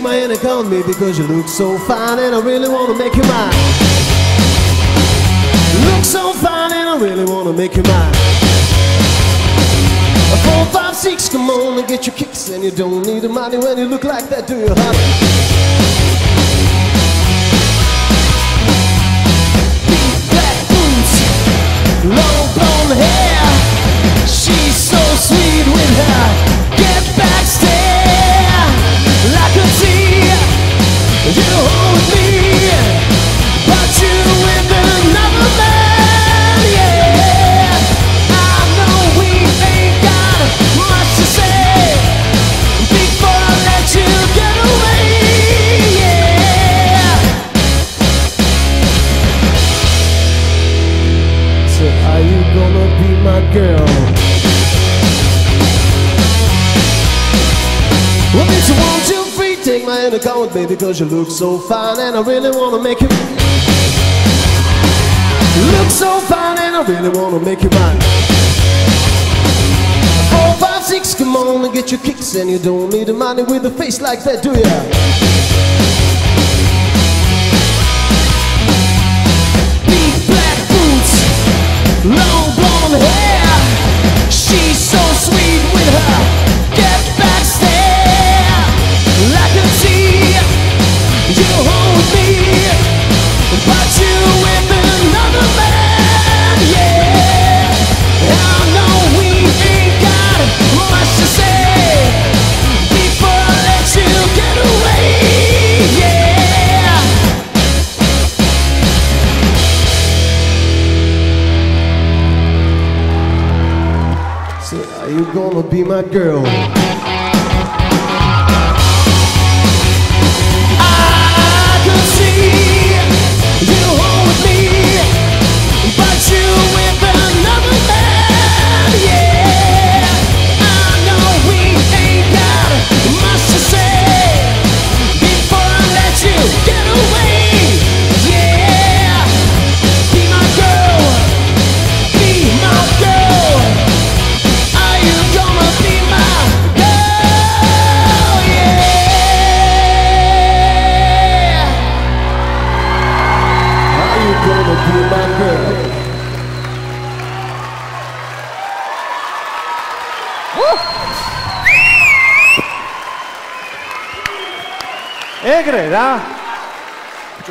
take my hand and count me because you look so fine and I really wanna make you mine. Look so fine and I really wanna make you mine. 4, 5, 6, come on and get your kicks and you don't need the money when you look like that, do you, honey? Big black boots, long blonde hair. She's so sweet with her. Get backstage, like a tea. You hold me, but you with another man, yeah. I know we ain't got much to say before I let you get away, yeah. So are you gonna be my girl? Well, it's 1, 2, 3, take my hand and come with me because you look so fine and I really wanna make you. Look so fine and I really wanna make you mine. 4, 5, 6, come on and get your kicks and you don't need the money with a face like that, do ya? Big black boots, long blonde hair. She's so sweet with her. Get backstage, like a tea. You hold me, but you with another man, yeah. I know we ain't got much to say before I let you get away, yeah. So are you gonna be my girl? ეგრე რა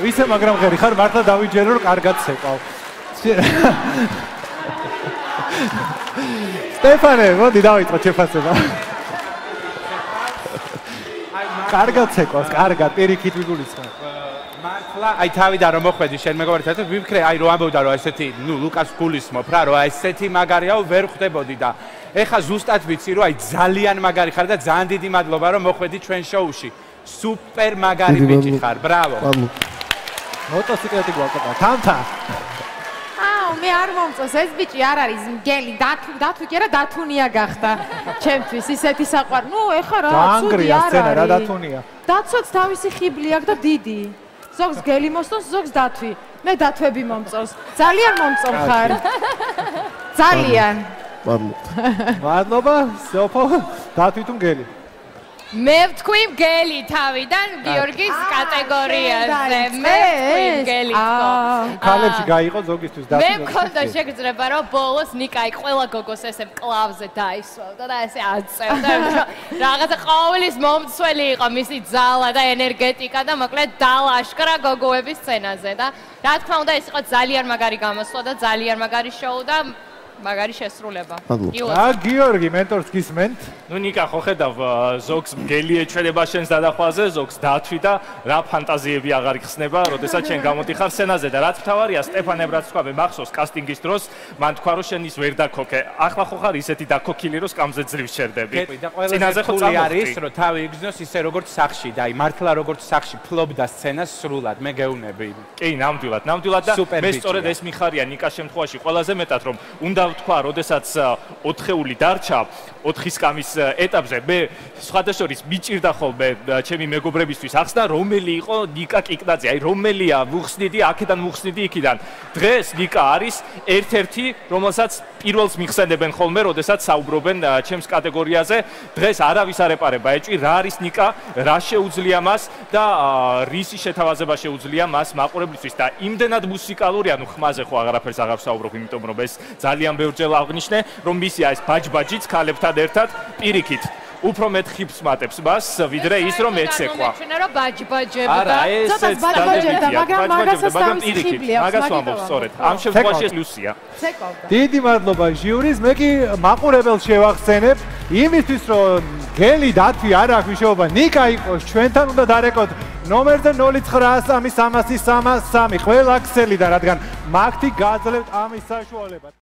ისე მაგრამ ღერი ხარ მართლა დავიჯერო რომ კარგად ცეყავ სტეფანე მოდი დავიწყოთ შეფასება კარგად ცეყავს კარგად პირიქით ვიგულისხმობ მართლა აი თავიდან რომ მოხვედი შენ მეგობართან ვიფიქრე აი რომ ამბობდა რომ ესეთი ნუ ლუკას გულისხმობ რა რომ აი ესეთი მაგარიაო ვერ ხვდებოდი და ეხა ზუსტად ვიცი რომ აი ძალიან მაგარი ხარ და ძალიან დიდი მადლობა რომ მოხვედი ჩვენ შოუში Super magari bici xar, bravo. Motosikleti გვაკეთდა. თამთა. მე არ მომწონს ეს ბიჭი არ არის მგელი, დათვი კი არა, დათუნია გახდა. ჩემთვის ისეთი საყვარ. ნუ ეხა რა, ცუდი არ არის. რა დათუნია? დაცვაც თავისი ხიბლი აქვს და დიდი. ზოგს გელი მოსწონს, ზოგს დათვი. მე დათვები მომწონს. ძალიან მომწონხარ. ძალიან. მადლობა, სოფო, დათვი თუ მგელი? მე ვთქვი მგელი თავიდან გიორგის კატეგორიაზე. მე ვთქვი მგელი. ქალებში გაიყო ზოგისთვის დათვი. მე მქონდა შეგრძნება რომ ბოლოს ნიკაი ყველა გოგოს ესე მკლავზე დაისვავდა და ესე აწევდა რაღაცა ყოველის მომცველი იყო მისი ძალა და ენერგეტიკა და მოკლედ დალაშქრა გოგოების სცენაზე და რა თქმა უნდა ეს იყო ძალიან მაგარი გამოსვლა და ძალიან მაგარი შოუ და მაგარი შესრულება. გიორგი მენტორს გისმენთ? ნუ ნიკა ხო ხედავ ზოგს მგელი ეჩვენება შენს დადახვაზე, ზოგს დათვი და რა ფანტაზიები აღარ იხსნება, როდესაც შენ გამოდიხარ სცენაზე და რაც მთავარია სტეფანემ რაც თქვა, მე მახსოვს კასტინგის დროს, მან თქვა რომ შენ ის ვერ დაქოქე. ახლა ხო ხარ ისეთი დაქოქილი რომ სკამზე ძლივს შერდები. წინაზე ხო არის რომ თავი იგრძნოს ისე როგორც სახში და აი მართლა როგორც სახში ფლობდა სცენას სრულად, მე გეუნები. კი, ნამდვილად და მე სწორედ ეს მიხარია ნიკას შემთხვევაში ყველაზე მეტად რომ უნდა ვთქვა, როდესაც 4-ეული დარჩა 4 სკამის ეტაპზე, მე სხვადასხვის მიჭირდა ხოლმე ჩემი მეგობრებისთვის ახსნა, რომელი იყო ნიკა კიკნაძე, აი რომელია ვუხსნიდი, აქედან ვუხსნიდი იქიდან. დღეს ნიკა არის ერთ-ერთი, რომელსაც პირველს მიხსენებენ ხოლმე, როდესაც საუბრობენ ჩემს კატეგორიაზე. დღეს არავის არ ეპარება ეჭვი, რა არის ნიკა, რა შეუძლია მას და რისი შეთავაზება შეუძლია მას მაყურებლისთვის და იმდენად მუსიკალური, ანუ ხმაზე ხო აღარაფერს აღარ ვსაუბრობ, იმიტომ რომ ეს ძალიან ბევრჯერ აღნიშნე, რომ მისია ეს ბაჯბაჯიც ქალებთან ერთად პირიქით. უფრო მეტ ხიფს მატებს მას, ვიდრე ის რომ ეცეკვა. მეჩვენა რომ ბაჯბაჯებდა. არა, ესეც ბაჯბაჯებდა, მაგასაც პირიქით, მაგას ვამბობ სწორედ. ამ შემთხვევაში პლუსია. ცეკვავდა. დიდი მადლობა ჟიურის, მე კი მაყურებელს შევახსენებ იმისთვის, რომ გელი დათვი არ აქვს მიშოობა, ნიკა იყოს ჩვენთან, უნდა დარეკოთ ნომერზე 0933 333 ყველა ქსელიდან, რადგან მაგთი გაძლევთ ამის საშუალებად.